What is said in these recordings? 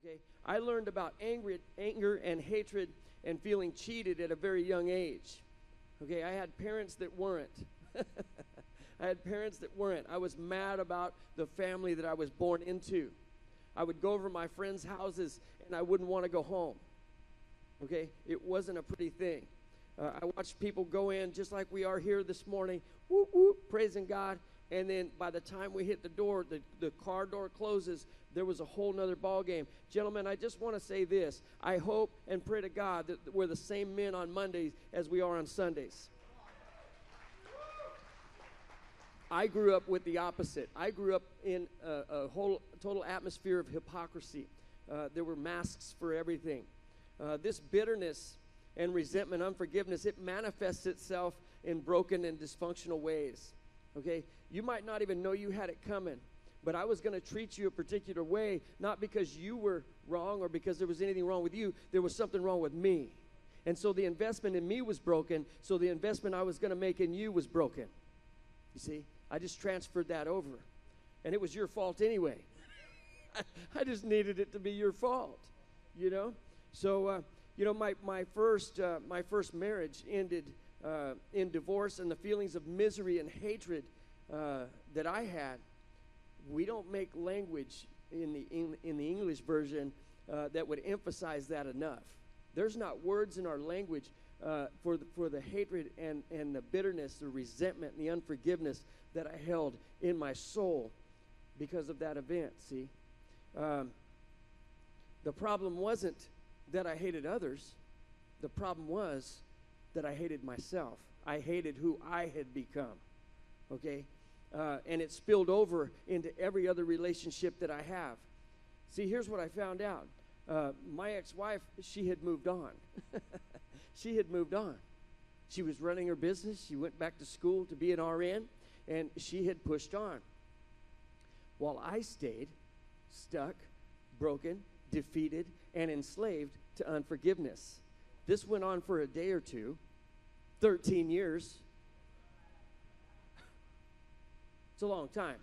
Okay, I learned about anger and hatred and feeling cheated at a very young age. Okay, I had parents that weren't. I had parents that weren't. I was mad about the family that I was born into. I would go over my friends' houses and I wouldn't want to go home. Okay, it wasn't a pretty thing. I watched people go in just like we are here this morning, whoop, whoop, praising God. And then by the time we hit the door, the car door closes, there was a whole nother ball game. Gentlemen, I just want to say this. I hope and pray to God that we're the same men on Mondays as we are on Sundays. I grew up with the opposite. I grew up in a whole total atmosphere of hypocrisy. There were masks for everything. This bitterness and resentment, unforgiveness, it manifests itself in broken and dysfunctional ways. Okay? You might not even know you had it coming, but I was going to treat you a particular way, not because you were wrong or because there was anything wrong with you. There was something wrong with me. And so the investment in me was broken, so the investment I was going to make in you was broken. You see? I just transferred that over. And it was your fault anyway. I just needed it to be your fault, you know? So, my first marriage ended in divorce, and the feelings of misery and hatred that I had. We don't make language in the English version that would emphasize that enough. There's not words in our language for the hatred and the bitterness, the resentment, and the unforgiveness that I held in my soul because of that event, see? The problem wasn't that I hated others. The problem was that I hated myself. I hated who I had become, okay? And it spilled over into every other relationship that I have. See, here's what I found out. My ex-wife, she had moved on. She had moved on. She was running her business. She went back to school to be an RN, and she had pushed on. While I stayed stuck, broken, defeated, and enslaved to unforgiveness. This went on for a day or two, 13 years. It's a long time.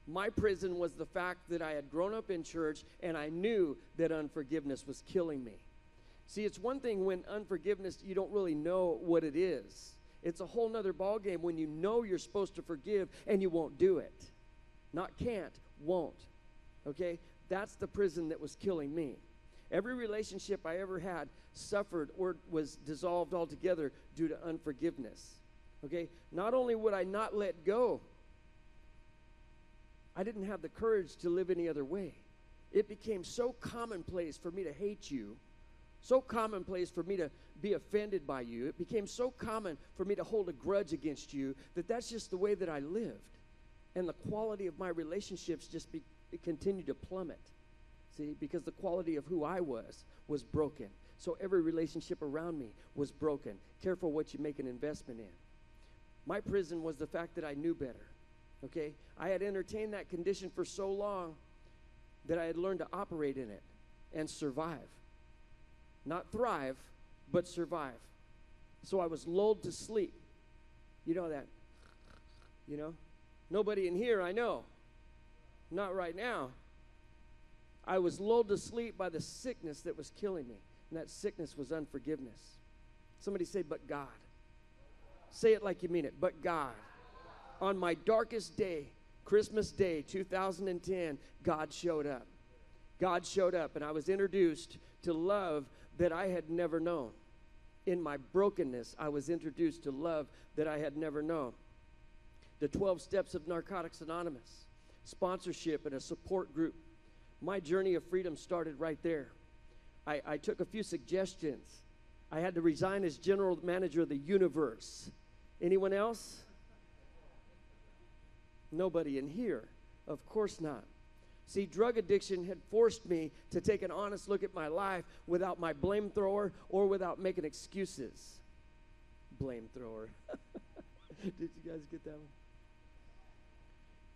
My prison was the fact that I had grown up in church and I knew that unforgiveness was killing me. See, it's one thing when unforgiveness, you don't really know what it is. It's a whole nother ballgame when you know you're supposed to forgive and you won't do it. Not can't, won't. Okay? That's the prison that was killing me. Every relationship I ever had suffered or was dissolved altogether due to unforgiveness. Okay? Not only would I not let go, I didn't have the courage to live any other way. It became so commonplace for me to hate you, so commonplace for me to be offended by you. It became so common for me to hold a grudge against you that that's just the way that I lived. And the quality of my relationships just continued to plummet. See, because the quality of who I was broken. So every relationship around me was broken. Careful what you make an investment in. My prison was the fact that I knew better. Okay? I had entertained that condition for so long that I had learned to operate in it and survive. Not thrive, but survive. So I was lulled to sleep. You know that? You know? Nobody in here, I know. Not right now. I was lulled to sleep by the sickness that was killing me. And that sickness was unforgiveness. Somebody say, but God. Say it like you mean it, but God. On my darkest day, Christmas Day, 2010, God showed up. God showed up, and I was introduced to love that I had never known. In my brokenness, I was introduced to love that I had never known. The 12 steps of Narcotics Anonymous, sponsorship, and a support group. My journey of freedom started right there. I took a few suggestions. I had to resign as general manager of the universe. Anyone else? Nobody in here. Of course not. See, drug addiction had forced me to take an honest look at my life without my blame thrower or without making excuses. Blame thrower. Did you guys get that one?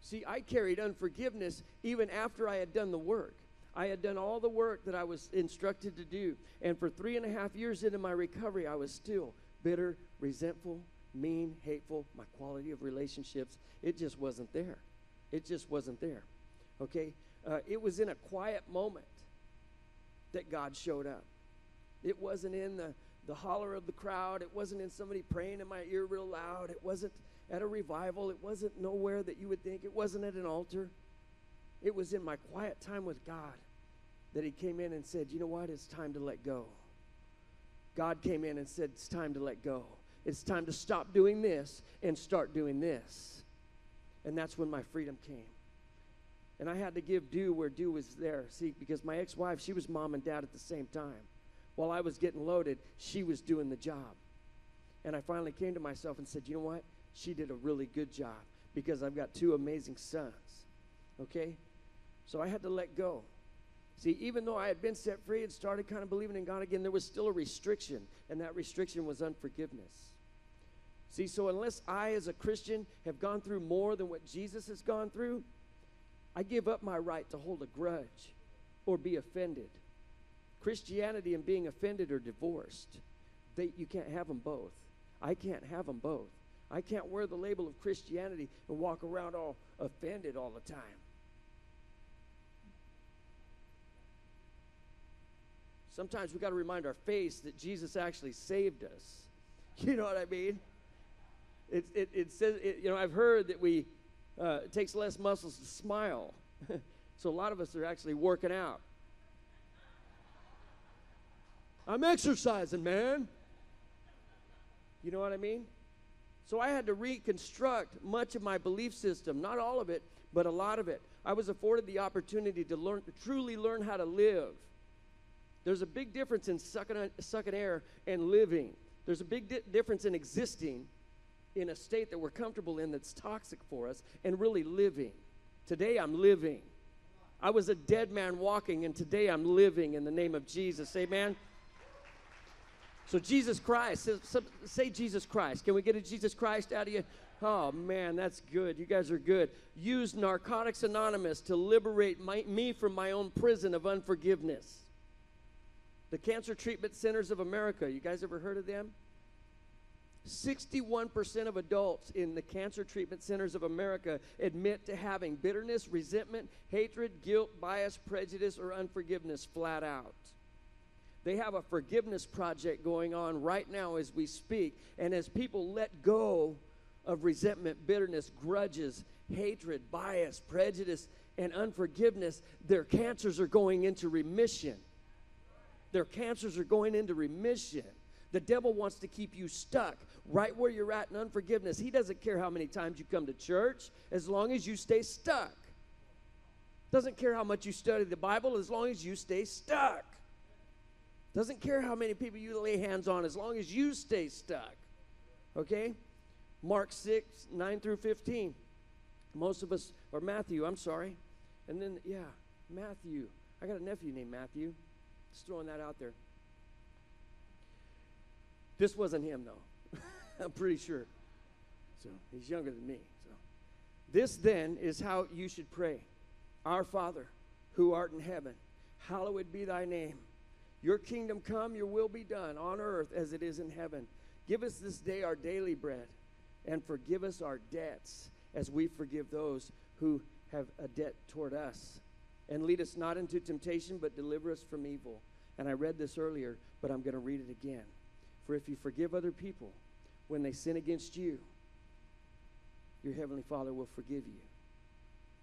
See, I carried unforgiveness even after I had done the work. I had done all the work that I was instructed to do. And for 3.5 years into my recovery, I was still bitter, resentful, mean, hateful. My quality of relationships, it just wasn't there. It just wasn't there. Okay? It was in a quiet moment that God showed up. It wasn't in the holler of the crowd. It wasn't in somebody praying in my ear real loud. It wasn't at a revival. It wasn't nowhere that you would think. It wasn't at an altar. It was in my quiet time with God that he came in and said, you know what? It's time to let go. God came in and said, it's time to let go. It's time to stop doing this and start doing this. And that's when my freedom came. And I had to give due where due was there. See, because my ex-wife, she was mom and dad at the same time. While I was getting loaded, she was doing the job. And I finally came to myself and said, you know what? She did a really good job because I've got 2 amazing sons. Okay? So I had to let go. See, even though I had been set free and started kind of believing in God again, there was still a restriction, and that restriction was unforgiveness. See, so unless I as a Christian have gone through more than what Jesus has gone through, I give up my right to hold a grudge or be offended. Christianity and being offended are divorced. You can't have them both. I can't have them both. I can't wear the label of Christianity and walk around all offended all the time. Sometimes we got to remind our face that Jesus actually saved us. You know what I mean? It says, I've heard that it takes less muscles to smile. So a lot of us are actually working out. I'm exercising, man. You know what I mean? So I had to reconstruct much of my belief system, not all of it, but a lot of it. I was afforded the opportunity to truly learn how to live. There's a big difference in sucking air and living. There's a big difference in existing in a state that we're comfortable in that's toxic for us and really living. Today I'm living. I was a dead man walking, and today I'm living in the name of Jesus. Amen? So Jesus Christ, say Jesus Christ. Can we get a Jesus Christ out of you? Oh, man, that's good. You guys are good. Use Narcotics Anonymous to liberate me from my own prison of unforgiveness. The Cancer Treatment Centers of America, you guys ever heard of them? 61% of adults in the Cancer Treatment Centers of America admit to having bitterness, resentment, hatred, guilt, bias, prejudice, or unforgiveness flat out. They have a forgiveness project going on right now as we speak, and as people let go of resentment, bitterness, grudges, hatred, bias, prejudice, and unforgiveness, their cancers are going into remission. Their cancers are going into remission. The devil wants to keep you stuck right where you're at in unforgiveness. He doesn't care how many times you come to church as long as you stay stuck. Doesn't care how much you study the Bible as long as you stay stuck. Doesn't care how many people you lay hands on as long as you stay stuck. Okay? Mark 6, 9 through 15. Most of us, or Matthew, I'm sorry. And then, Matthew. I got a nephew named Matthew. Just throwing that out there. This wasn't him, though. I'm pretty sure. So he's younger than me. So this then is how you should pray. Our Father, who art in heaven, hallowed be thy name. Your kingdom come, your will be done on earth as it is in heaven. Give us this day our daily bread, and forgive us our debts as we forgive those who have a debt toward us. And lead us not into temptation, but deliver us from evil. And I read this earlier, but I'm going to read it again. For if you forgive other people when they sin against you, your heavenly Father will forgive you.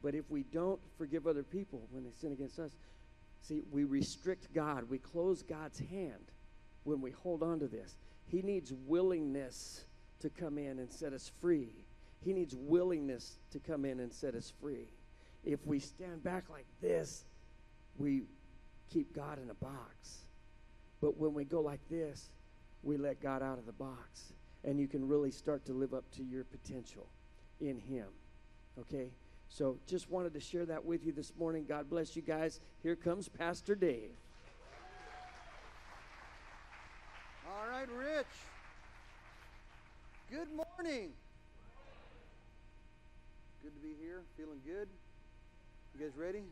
But if we don't forgive other people when they sin against us, see, we restrict God. We close God's hand when we hold on to this. He needs willingness to come in and set us free. He needs willingness to come in and set us free. If we stand back like this, we keep God in a box. But when we go like this, we let God out of the box. And you can really start to live up to your potential in Him. Okay? So just wanted to share that with you this morning. God bless you guys. Here comes Pastor Dave. All right, Rich. Good morning. Good to be here. Feeling good. You guys ready?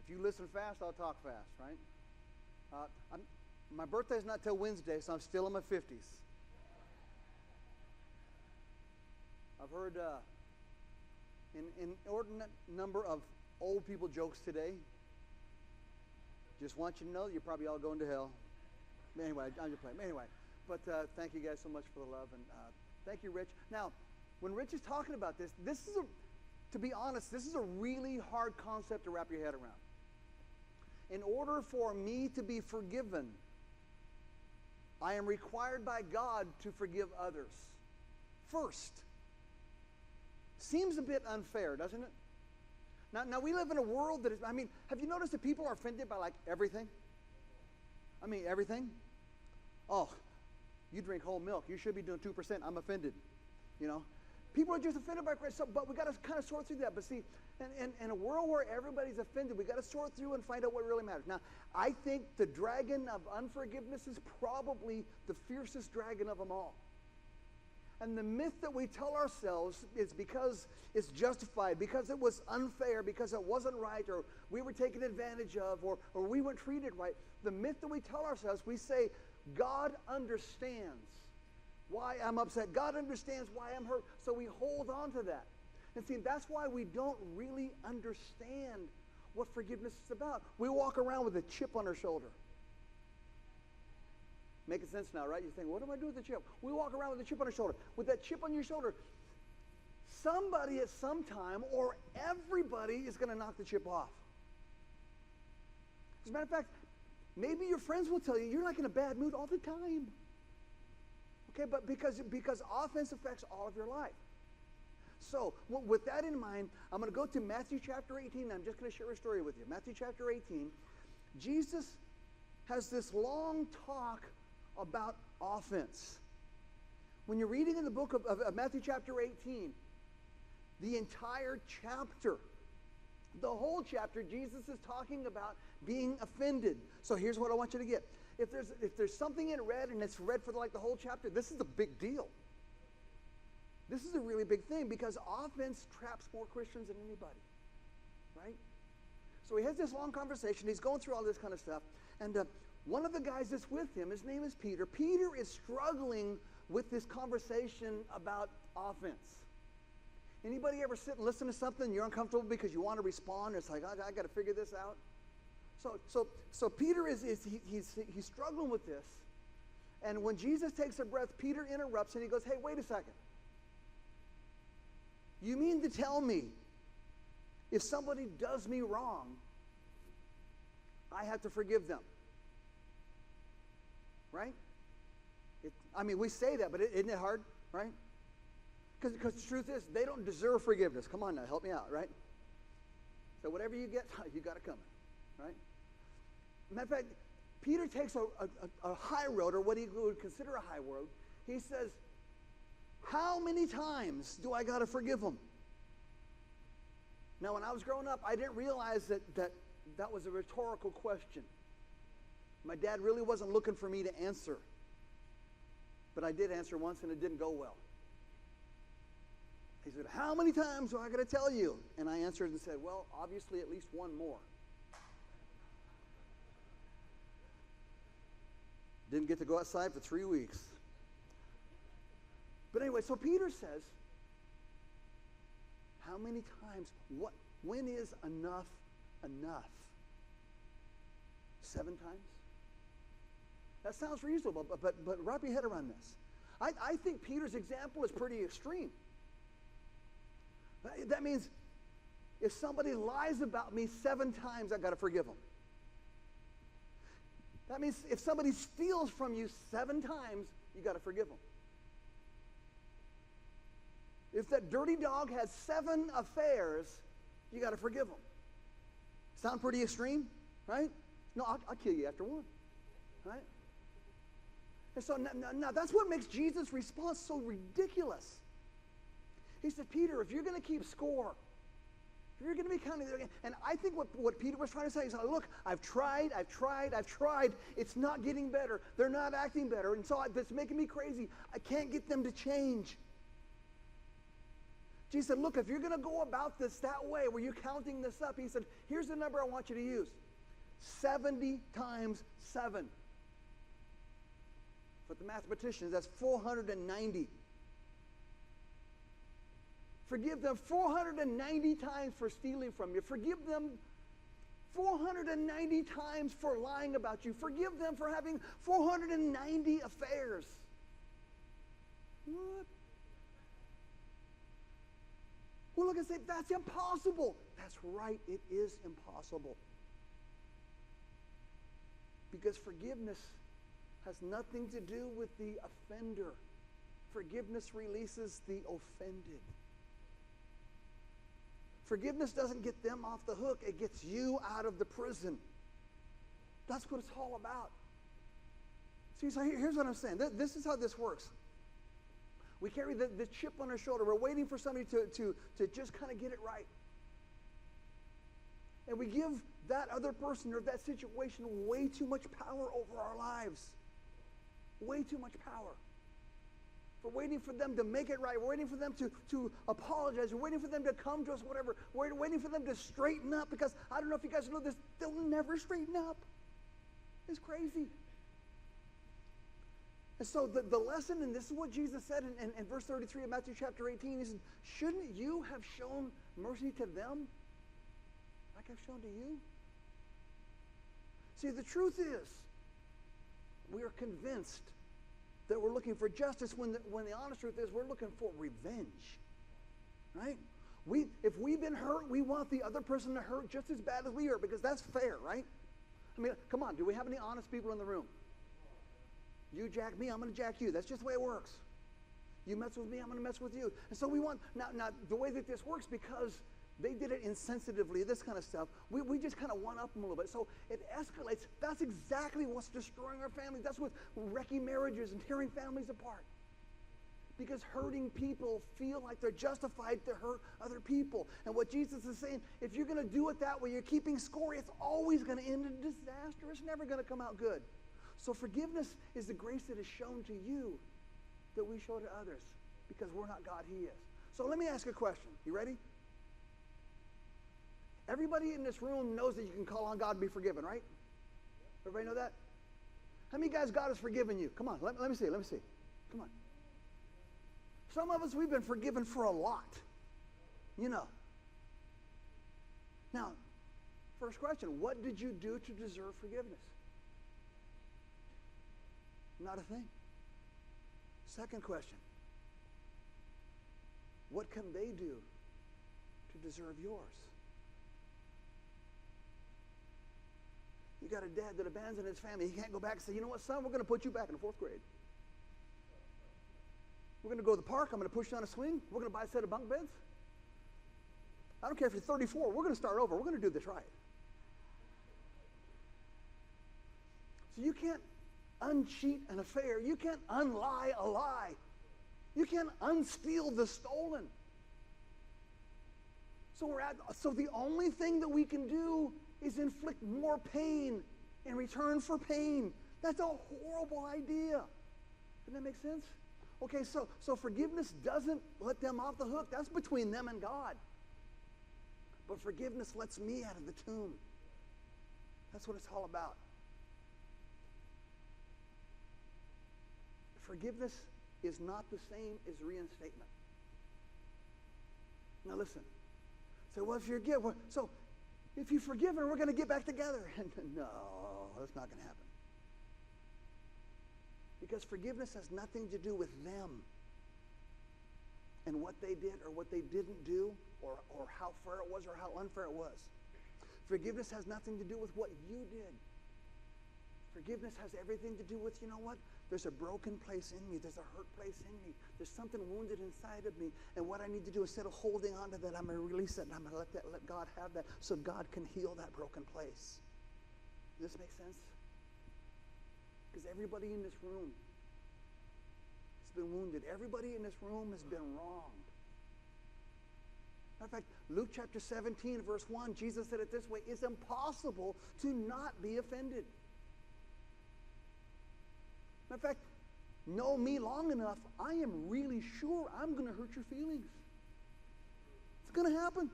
If you listen fast, I'll talk fast, right? My birthday's not till Wednesday, so I'm still in my 50s. I've heard an inordinate number of old people jokes today. Just want you to know that you're probably all going to hell. Anyway, I'm just playing. Anyway, but thank you guys so much for the love, and thank you, Rich. Now, when Rich is talking about this, to be honest, this is a really hard concept to wrap your head around. In order for me to be forgiven, I am required by God to forgive others first. Seems a bit unfair, doesn't it? Now we live in a world that is, have you noticed that people are offended by like everything? Everything. Oh, you drink whole milk. You should be doing 2%. I'm offended. People are just offended by Christ. But we got to kind of sort through that. But see, in a world where everybody's offended, we got to sort through and find out what really matters. Now, I think the dragon of unforgiveness is probably the fiercest dragon of them all. And the myth that we tell ourselves is because it's justified, because it was unfair, because it wasn't right, or we were taken advantage of, or we weren't treated right. The myth that we tell ourselves, we say, God understands why I'm upset. God understands why I'm hurt. So we hold on to that. And see, that's why we don't really understand what forgiveness is about. We walk around with a chip on our shoulder. Making sense now, right? You think, what do I do with the chip? We walk around with a chip on our shoulder. With that chip on your shoulder, somebody at some time, or everybody, is going to knock the chip off. As a matter of fact, maybe your friends will tell you, you're like in a bad mood all the time. Okay, but because offense affects all of your life. So, with that in mind, I'm going to go to Matthew chapter 18, and I'm just going to share a story with you. Matthew chapter 18, Jesus has this long talk about offense. When you're reading in the book of Matthew chapter 18, the entire chapter, the whole chapter, Jesus is talking about being offended. So here's what I want you to get. If there's something in red, and it's red for the whole chapter, this is a big deal. This is a really big thing, because offense traps more Christians than anybody, right? So he has this long conversation. He's going through all this kind of stuff. And one of the guys that's with him, his name is Peter. Peter is struggling with this conversation about offense. Anybody ever sit and listen to something and you're uncomfortable because you want to respond? It's like, I got to figure this out. So Peter he's struggling with this. And when Jesus takes a breath, Peter interrupts and he goes, hey, wait a second. You mean to tell me if somebody does me wrong, I have to forgive them? Right? We say that, but isn't it hard, right? Because the truth is, they don't deserve forgiveness. Come on now, help me out, right? So whatever you get, you got it coming, right? Matter of fact, Peter takes a high road, or what he would consider a high road. He says, how many times do I got to forgive them? Now, when I was growing up, I didn't realize that was a rhetorical question. My dad really wasn't looking for me to answer. But I did answer once, and it didn't go well. He said, how many times do I got to tell you? And I answered and said, well, obviously at least one more. Didn't get to go outside for 3 weeks. But anyway, so Peter says, how many times, when is enough enough? 7 times? That sounds reasonable, but wrap your head around this. I think Peter's example is pretty extreme. That means if somebody lies about me 7 times, I got to forgive them. That means if somebody steals from you 7 times, you got to forgive them. If that dirty dog has 7 affairs, you got to forgive them. Sound pretty extreme, right? No, I'll kill you after 1, right? And so now that's what makes Jesus' response so ridiculous. He said, Peter, if you're going to keep score, if you're going to be counting, and I think what Peter was trying to say is, look, I've tried. It's not getting better. They're not acting better. And so it's making me crazy. I can't get them to change. Jesus said, look, if you're going to go about this that way, where you're counting this up, he said, here's the number I want you to use. 70 times 7. For the mathematicians, that's 490. Forgive them 490 times for stealing from you. Forgive them 490 times for lying about you. Forgive them for having 490 affairs. What? We'll look and say, that's impossible. That's right, it is impossible. Because forgiveness has nothing to do with the offender. Forgiveness releases the offended. Forgiveness doesn't get them off the hook. It gets you out of the prison. That's what it's all about. See, so here's what I'm saying. This is how this works. We carry the chip on our shoulder. We're waiting for somebody to just kind of get it right. And we give that other person or that situation way too much power over our lives. Way too much power. We're waiting for them to make it right. We're waiting for them to apologize. We're waiting for them to come to us, whatever. We're waiting for them to straighten up, because I don't know if you guys know this, they'll never straighten up. It's crazy. And so the lesson, and this is what Jesus said in verse 33 of Matthew chapter 18, he said, shouldn't you have shown mercy to them like I've shown to you? See, the truth is, we are convinced that we're looking for justice when the honest truth is we're looking for revenge, right? If we've been hurt, we want the other person to hurt just as bad as we are, because that's fair, right? I mean, come on, do we have any honest people in the room? You jack me, I'm going to jack you. That's just the way it works. You mess with me, I'm going to mess with you. And so we want, now the way that this works, because they did it insensitively, this kind of stuff, we just kind of one-up them a little bit. So it escalates. That's exactly what's destroying our families. That's what's wrecking marriages and tearing families apart. Because hurting people feel like they're justified to hurt other people. And what Jesus is saying, if you're going to do it that way, you're keeping score, it's always going to end in disaster. It's never going to come out good. So forgiveness is the grace that is shown to you that we show to others, because we're not God, He is. So let me ask you a question. You ready? Everybody in this room knows that you can call on God and be forgiven, right? Everybody know that? How many guys God has forgiven you? Come on, let me see. Come on. Some of us, we've been forgiven for a lot. You know. Now, first question, what did you do to deserve forgiveness? Not a thing. Second question, what can they do to deserve yours? You got a dad that abandoned his family. He can't go back and say, you know what, son, we're going to put you back in the 4th grade. We're going to go to the park. I'm going to push you on a swing. We're going to buy a set of bunk beds. I don't care if you're 34. We're going to start over. We're going to do this right. So you can't uncheat an affair. You can't unlie a lie. You can't unsteal the stolen. So the only thing that we can do is inflict more pain in return for pain. That's a horrible idea. Doesn't that make sense? Okay, so forgiveness doesn't let them off the hook. That's between them and God. But forgiveness lets me out of the tomb. That's what it's all about. Forgiveness is not the same as reinstatement. Now listen. So, well, if you forgive her, we're going to get back together. No, that's not going to happen. Because forgiveness has nothing to do with them and what they did or what they didn't do, or how fair it was or how unfair it was. Forgiveness has nothing to do with what you did. Forgiveness has everything to do with, you know what? There's a broken place in me. There's a hurt place in me. There's something wounded inside of me. And what I need to do, instead of holding on to that, I'm going to release it, and I'm going to let God have that, so God can heal that broken place. Does this make sense? Because everybody in this room has been wounded. Everybody in this room has been wronged. Matter of fact, Luke chapter 17, verse 1, Jesus said it this way: it's impossible to not be offended. Matter of fact, know me long enough, I am really sure I'm going to hurt your feelings. It's going to happen.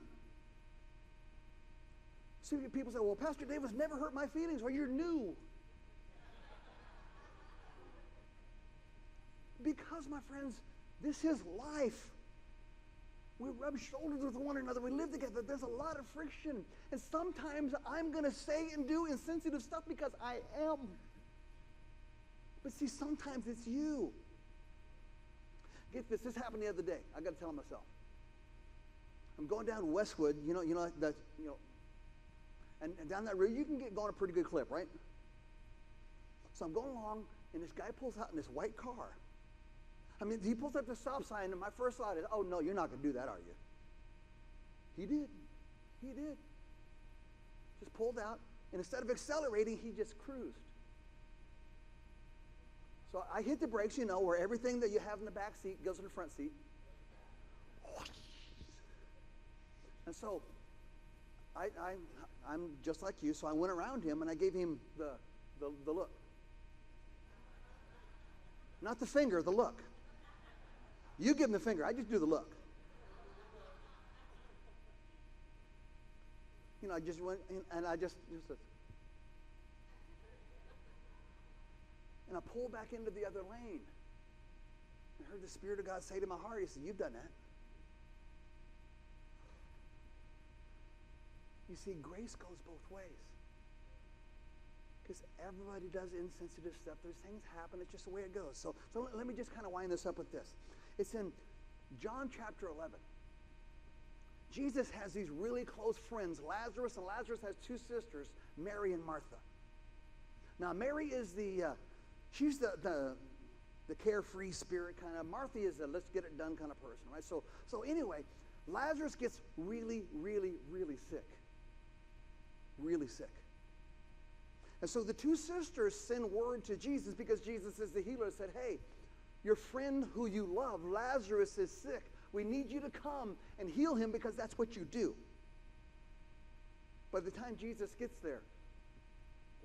See, people say, well, Pastor Davis never hurt my feelings. Well, you're new. Because, my friends, this is life. We rub shoulders with one another. We live together. There's a lot of friction. And sometimes I'm going to say and do insensitive stuff because I am. But see, sometimes it's you. Get this. This happened the other day. I got to tell myself. I'm going down Westwood. And down that road, you can get going a pretty good clip, right? So I'm going along, and this guy pulls out in this white car. I mean, he pulls up the stop sign, and my first thought is, oh, no, you're not going to do that, are you? He did. He did. Just pulled out, and instead of accelerating, he just cruised. So I hit the brakes, where everything that you have in the back seat goes in the front seat. And so I'm just like you, so I went around him, and I gave him the look. Not the finger, the look. You give him the finger. I just do the look. I just went, and I just and I pulled back into the other lane. I heard the Spirit of God say to my heart, he said, you've done that. You see, grace goes both ways. Because everybody does insensitive stuff. There's things happen. It's just the way it goes. So let me just kind of wind this up with this. It's in John chapter 11. Jesus has these really close friends, Lazarus, and Lazarus has two sisters, Mary and Martha. Now, Mary is she's the carefree spirit kind of. Martha is the let's get it done kind of person, right? So anyway, Lazarus gets really, really, really sick. Really sick. And so the two sisters send word to Jesus because Jesus is the healer, said, hey, your friend who you love, Lazarus, is sick. We need you to come and heal him because that's what you do. By the time Jesus gets there,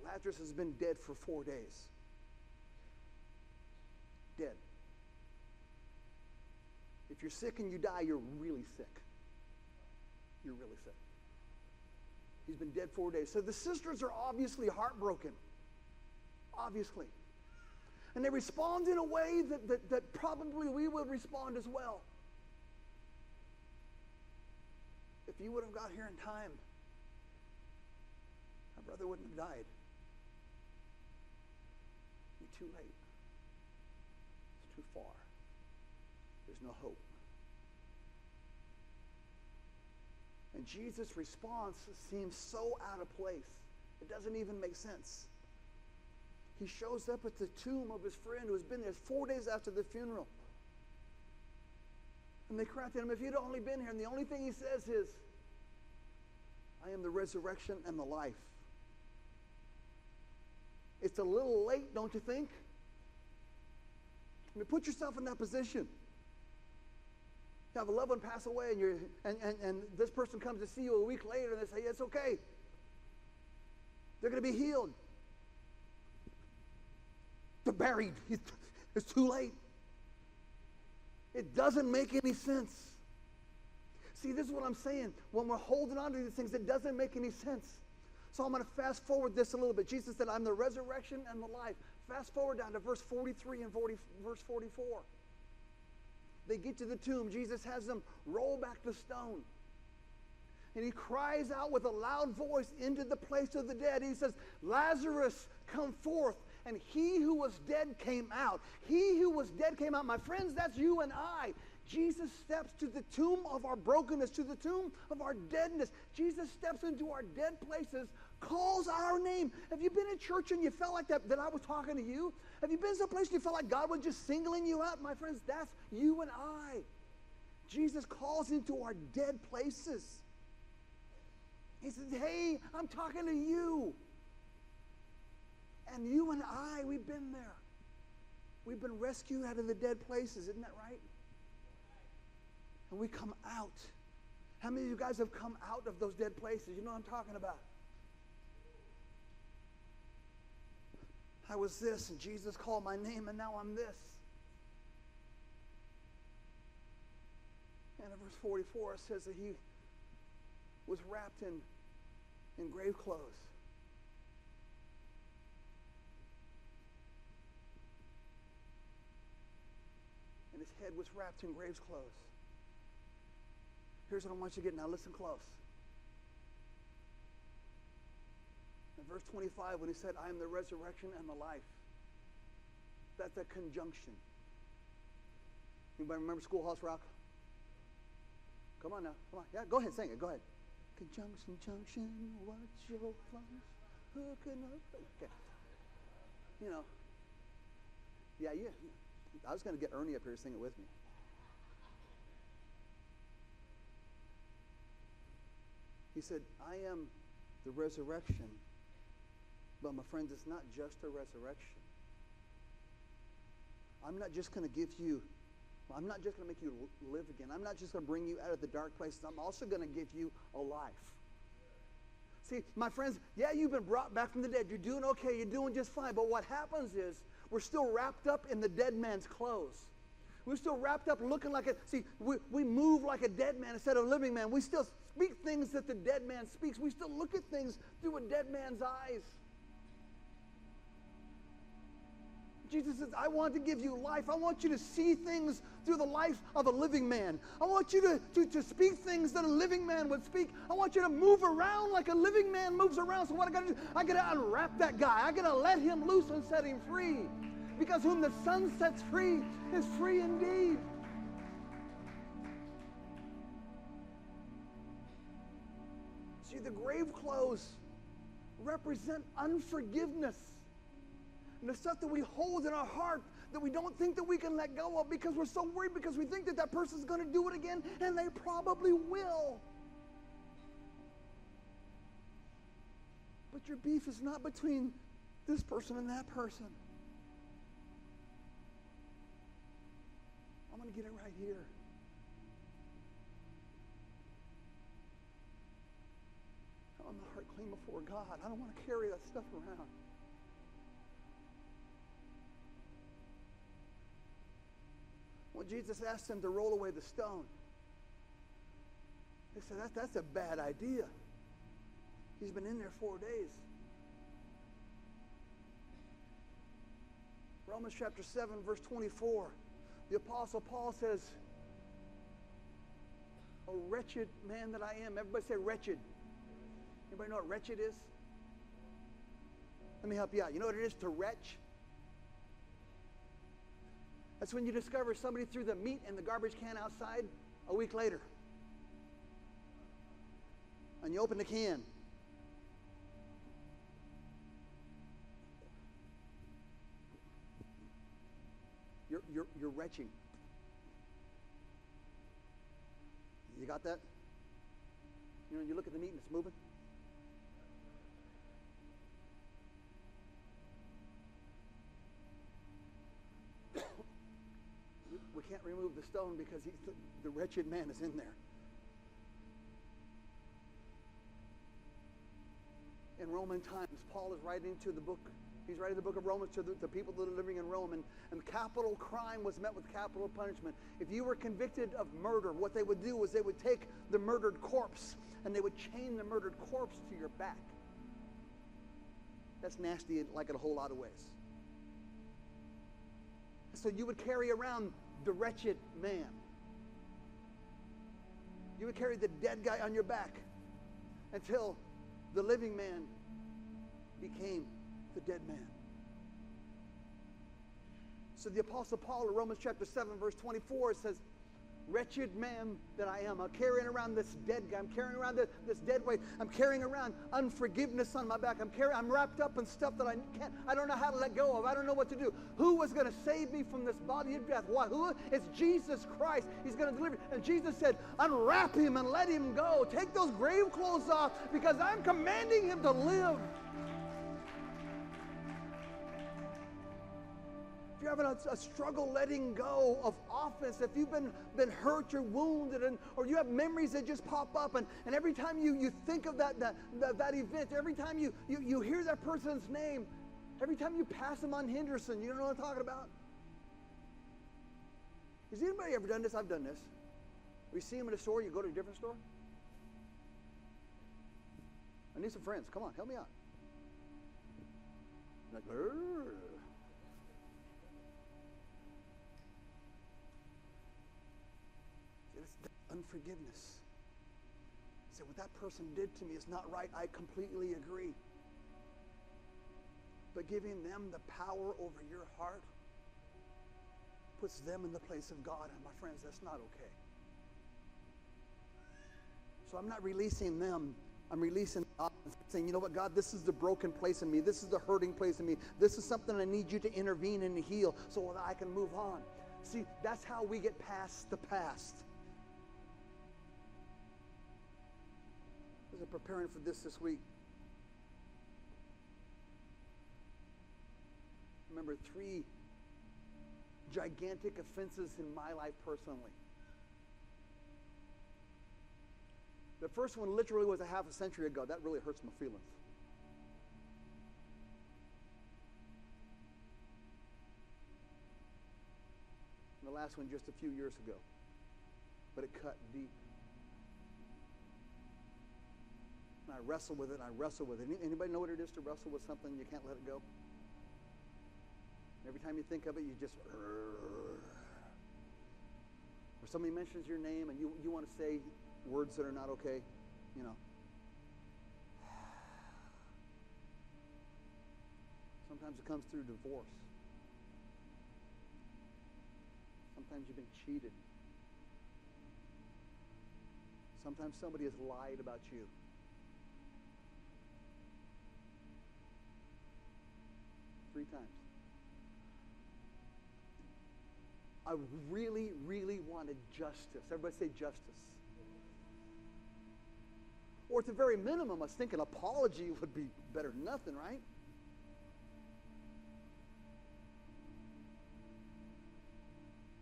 Lazarus has been dead for 4 days. Dead. If you're sick and you die, you're really sick. You're really sick. He's been dead 4 days. So the sisters are obviously heartbroken. Obviously. And they respond in a way that probably we would respond as well. If you would have got here in time, my brother wouldn't have died. You're too late. It's too far. There's no hope. And Jesus' response seems so out of place. It doesn't even make sense. He shows up at the tomb of his friend who has been there 4 days after the funeral. And they cry to him, if you'd only been here. And the only thing he says is, I am the resurrection and the life. It's a little late, don't you think? I mean, put yourself in that position. You have a loved one pass away, and this person comes to see you a week later, and they say, it's okay. They're going to be healed. They're buried. It's too late. It doesn't make any sense. See, this is what I'm saying. When we're holding on to these things, it doesn't make any sense. So I'm going to fast forward this a little bit. Jesus said, I'm the resurrection and the life. Fast forward down to verse 43 and verse 44. They get to the tomb. Jesus has them roll back the stone. And he cries out with a loud voice into the place of the dead. He says, Lazarus, come forth. And he who was dead came out. He who was dead came out. My friends, that's you and I. Jesus steps to the tomb of our brokenness, to the tomb of our deadness. Jesus steps into our dead places, calls our name. Have you been in church and you felt like that I was talking to you? Have you been someplace and you felt like God was just singling you out? My friends, that's you and I. Jesus calls into our dead places. He says, hey, I'm talking to you. And you and I, we've been there. We've been rescued out of the dead places. Isn't that right? And we come out. How many of you guys have come out of those dead places? You know what I'm talking about. I was this, and Jesus called my name, and now I'm this. And in verse 44, it says that he was wrapped in grave clothes. And his head was wrapped in grave clothes. Here's what I want you to get. Now listen close. In verse 25, when he said, I am the resurrection and the life, that's a conjunction. Anybody remember Schoolhouse Rock? Come on now. Come on. Yeah, go ahead. Sing it. Go ahead. Conjunction, junction, what's your plans? Hooking up. Okay. You know. Yeah, I was going to get Ernie up here to sing it with me. He said, I am the resurrection. But my friends, it's not just a resurrection. I'm not just going to make you live again. I'm not just going to bring you out of the dark places. I'm also going to give you a life. See, my friends, yeah, you've been brought back from the dead. You're doing okay. You're doing just fine. But what happens is we're still wrapped up in the dead man's clothes. We're still wrapped up looking like we move like a dead man instead of a living man. We still speak things that the dead man speaks. We still look at things through a dead man's eyes. Jesus says, I want to give you life. I want you to see things through the life of a living man. I want you to speak things that a living man would speak. I want you to move around like a living man moves around. So what I got to do? I got to unwrap that guy. I got to let him loose and set him free. Because whom the Son sets free is free indeed. See, the grave clothes represent unforgiveness. And the stuff that we hold in our heart that we don't think that we can let go of because we're so worried because we think that that person's going to do it again, and they probably will. But your beef is not between this person and that person. I'm going to get it right here. I want my heart clean before God. I don't want to carry that stuff around. When Jesus asked them to roll away the stone, they said, that's a bad idea. He's been in there 4 days. Romans chapter 7, verse 24. The Apostle Paul says, "O wretched man that I am." Everybody say wretched. Anybody know what wretched is? Let me help you out. You know what it is to retch? That's when you discover somebody threw the meat in the garbage can outside a week later. And you open the can. You're retching. You got that? You know, you look at the meat and it's moving. We can't remove the stone because the wretched man is in there. In Roman times, Paul is writing to the book. He's writing the book of Romans to the people that are living in Rome. And capital crime was met with capital punishment. If you were convicted of murder, what they would do was they would take the murdered corpse and they would chain the murdered corpse to your back. That's nasty like in a whole lot of ways. So you would carry around the wretched man. You would carry the dead guy on your back until the living man became the dead man. So the Apostle Paul in Romans chapter 7 verse 24 says, "Wretched man that I am, I'm carrying around this dead guy. I'm carrying around this dead weight. I'm carrying around unforgiveness on my back. I'm wrapped up in stuff that I don't know how to let go of. I don't know what to do. Who was going to save me from this body of death? What? Who? It's Jesus Christ. He's going to deliver. And Jesus said, unwrap him and let him go. Take those grave clothes off because I'm commanding him to live." If you're having a struggle letting go of offense, if you've been hurt or wounded, or you have memories that just pop up, and every time you think of that event, every time you hear that person's name, every time you pass them on Henderson, you don't know what I'm talking about? Has anybody ever done this? I've done this. We see them in a store, you go to a different store. I need some friends. Come on, help me out. Like, "Urgh." It's unforgiveness. say, what that person did to me is not right. I completely agree. But giving them the power over your heart puts them in the place of God. And my friends, that's not okay. So I'm not releasing them. I'm releasing God, saying, you know what, God, this is the broken place in me. This is the hurting place in me. This is something I need you to intervene and to heal so that I can move on. See, that's how we get past the past. As I'm preparing for this week, I remember 3 gigantic offenses in my life personally. The first one literally was a half a century ago. That really hurts my feelings. And the last one just a few years ago. But it cut deep. And I wrestle with it, and I wrestle with it. Anybody know what it is to wrestle with something you can't let it go? Every time you think of it, you just... Or somebody mentions your name, and you want to say words that are not okay, you know. Sometimes it comes through divorce. Sometimes you've been cheated. Sometimes somebody has lied about you. Three times. I really, really wanted justice. Everybody say justice. Or at the very minimum, I was thinking apology would be better than nothing, right?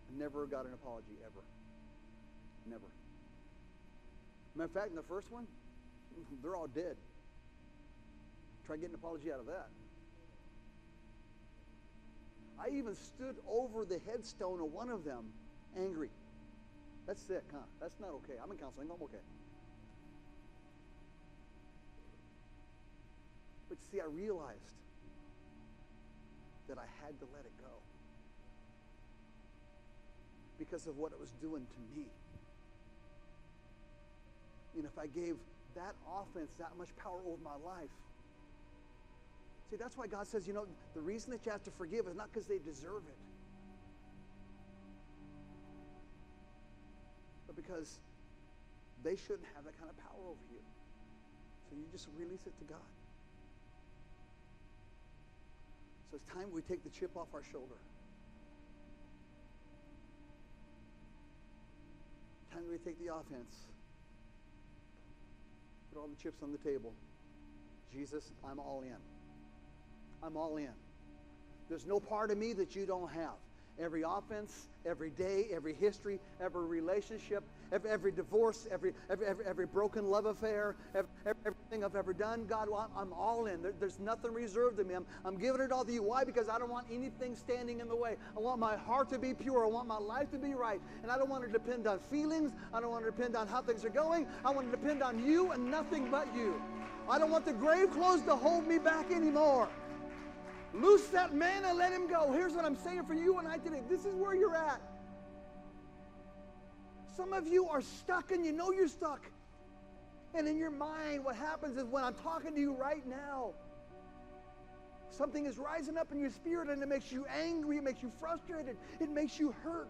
I never got an apology, ever. Never. Matter of fact, in the first one, they're all dead. Try getting an apology out of that. I even stood over the headstone of one of them, angry. That's sick, huh? That's not okay. I'm in counseling. I'm okay. But see, I realized that I had to let it go because of what it was doing to me. And if I gave that offense that much power over my life, see, that's why God says, you know, the reason that you have to forgive is not because they deserve it, but because they shouldn't have that kind of power over you. So you just release it to God. So it's time we take the chip off our shoulder. Time we take the offense. Put all the chips on the table. Jesus, I'm all in. I'm all in. There's no part of me that you don't have. Every offense, every day, every history, every relationship, every divorce, every broken love affair, everything I've ever done, God, I'm all in. There's nothing reserved to me. I'm giving it all to you. Why? Because I don't want anything standing in the way. I want my heart to be pure. I want my life to be right. And I don't want to depend on feelings. I don't want to depend on how things are going. I want to depend on you and nothing but you. I don't want the grave clothes to hold me back anymore. Loose that man and let him go. Here's what I'm saying for you and I today. This is where you're at. Some of you are stuck and you know you're stuck. And in your mind, what happens is when I'm talking to you right now, something is rising up in your spirit and it makes you angry, it makes you frustrated, it makes you hurt.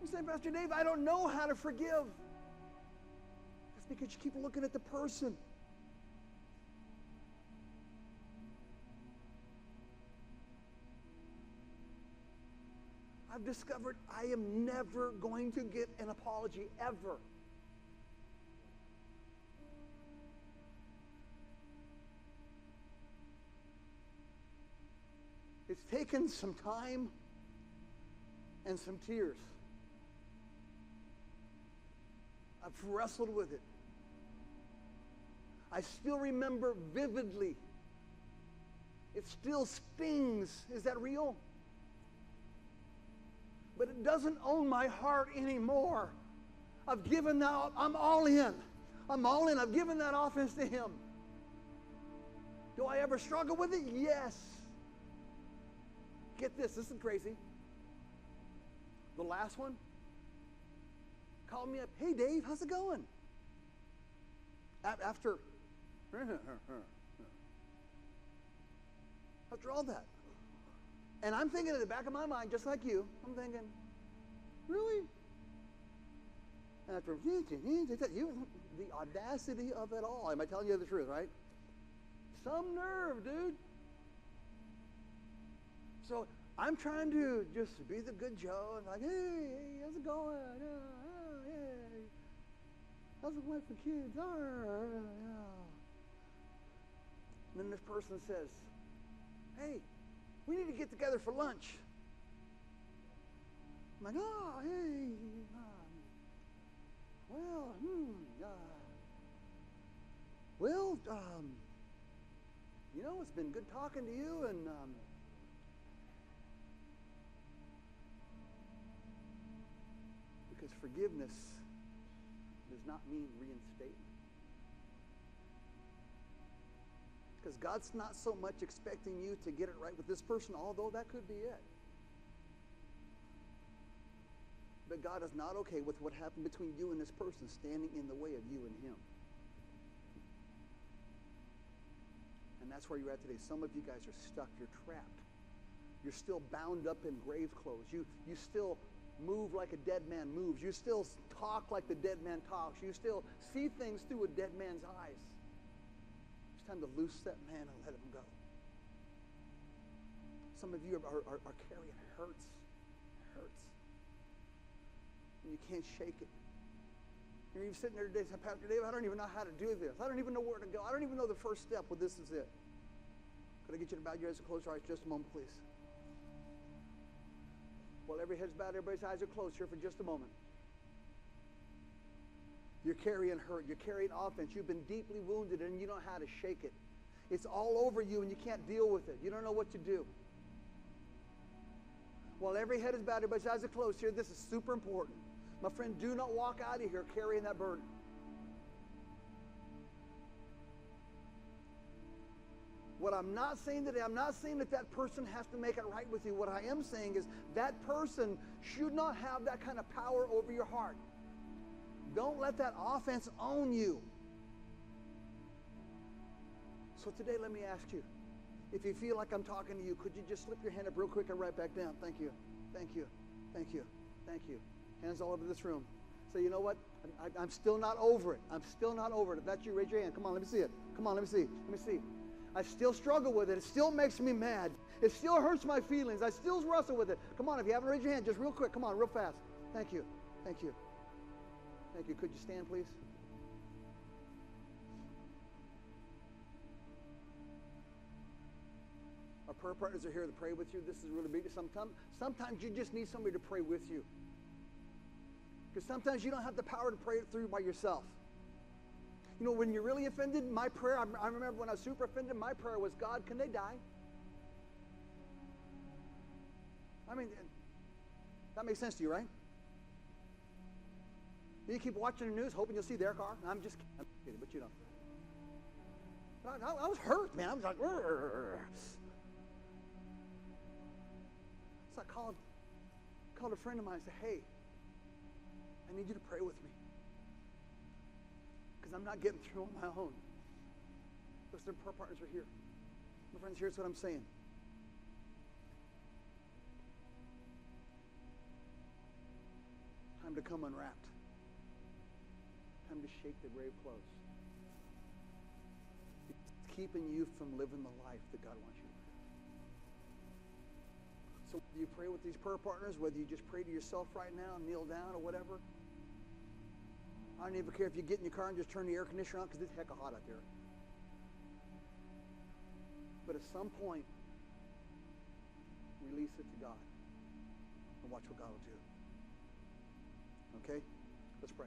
You say, Pastor Dave, I don't know how to forgive. That's because you keep looking at the person. I've discovered I am never going to get an apology, ever. It's taken some time and some tears. I've wrestled with it. I still remember vividly. It still stings. Is that real? But it doesn't own my heart anymore. I've given that, I'm all in. I'm all in. I've given that offense to him. Do I ever struggle with it? Yes. Get this is crazy. The last one, called me up. Hey, Dave, how's it going? After all that. And I'm thinking in the back of my mind, just like you, I'm thinking, really? And after, the audacity of it all. Am I telling you the truth, right? Some nerve, dude. So I'm trying to just be the good Joe and like, hey, how's it going? Hey, how's the wife and kids? And then this person says, hey, we need to get together for lunch. I'm like, oh, hey, it's been good talking to you, and because forgiveness does not mean reinstatement. Because God's not so much expecting you to get it right with this person, although that could be it. But God is not okay with what happened between you and this person standing in the way of you and him. And that's where you're at today. Some of you guys are stuck. You're trapped. You're still bound up in grave clothes. You still move like a dead man moves. You still talk like the dead man talks. You still see things through a dead man's eyes. It's time to loose that man and let him go. Some of you are carrying hurts. And you can't shake it. You're even sitting there today saying, Pastor Dave, I don't even know how to do this. I don't even know where to go. I don't even know the first step. Well, this is it. Could I get you to bow your eyes and close your eyes just a moment, please? While every head's bowed, everybody's eyes are closed here for just a moment. You're carrying hurt. You're carrying offense. You've been deeply wounded and you don't know how to shake it. It's all over you and you can't deal with it. You don't know what to do. While every head is bowed, everybody's eyes are closed here, this is super important. My friend, do not walk out of here carrying that burden. What I'm not saying today, I'm not saying that person has to make it right with you. What I am saying is that person should not have that kind of power over your heart. Don't let that offense own you. So today, let me ask you, if you feel like I'm talking to you, could you just slip your hand up real quick and right back down? Thank you. Thank you. Thank you. Thank you. Hands all over this room. Say, you know what? I'm still not over it. I'm still not over it. If that's you, raise your hand. Come on, let me see it. Come on, let me see. Let me see. I still struggle with it. It still makes me mad. It still hurts my feelings. I still wrestle with it. Come on, if you haven't raised your hand, just real quick. Come on, real fast. Thank you. Thank you. Thank you. Could you stand, please? Our prayer partners are here to pray with you. This is really big. Sometimes you just need somebody to pray with you. Because sometimes you don't have the power to pray it through by yourself. You know, when you're really offended, my prayer, I remember when I was super offended, my prayer was, God, can they die? I mean, that makes sense to you, right? You keep watching the news, hoping you'll see their car. I'm just kidding, but you know. I was hurt, man. I was like, Urgh. So I called a friend of mine and said, hey, I need you to pray with me. Because I'm not getting through on my own. Because their prayer partners are here. My friends, here's what I'm saying. Time to come unwrapped. Time to shake the grave clothes. It's keeping you from living the life that God wants you to live. So whether you pray with these prayer partners, whether you just pray to yourself right now, kneel down or whatever, I don't even care if you get in your car and just turn the air conditioner on because it's hecka hot out there. But at some point, release it to God and watch what God will do. Okay? Let's pray.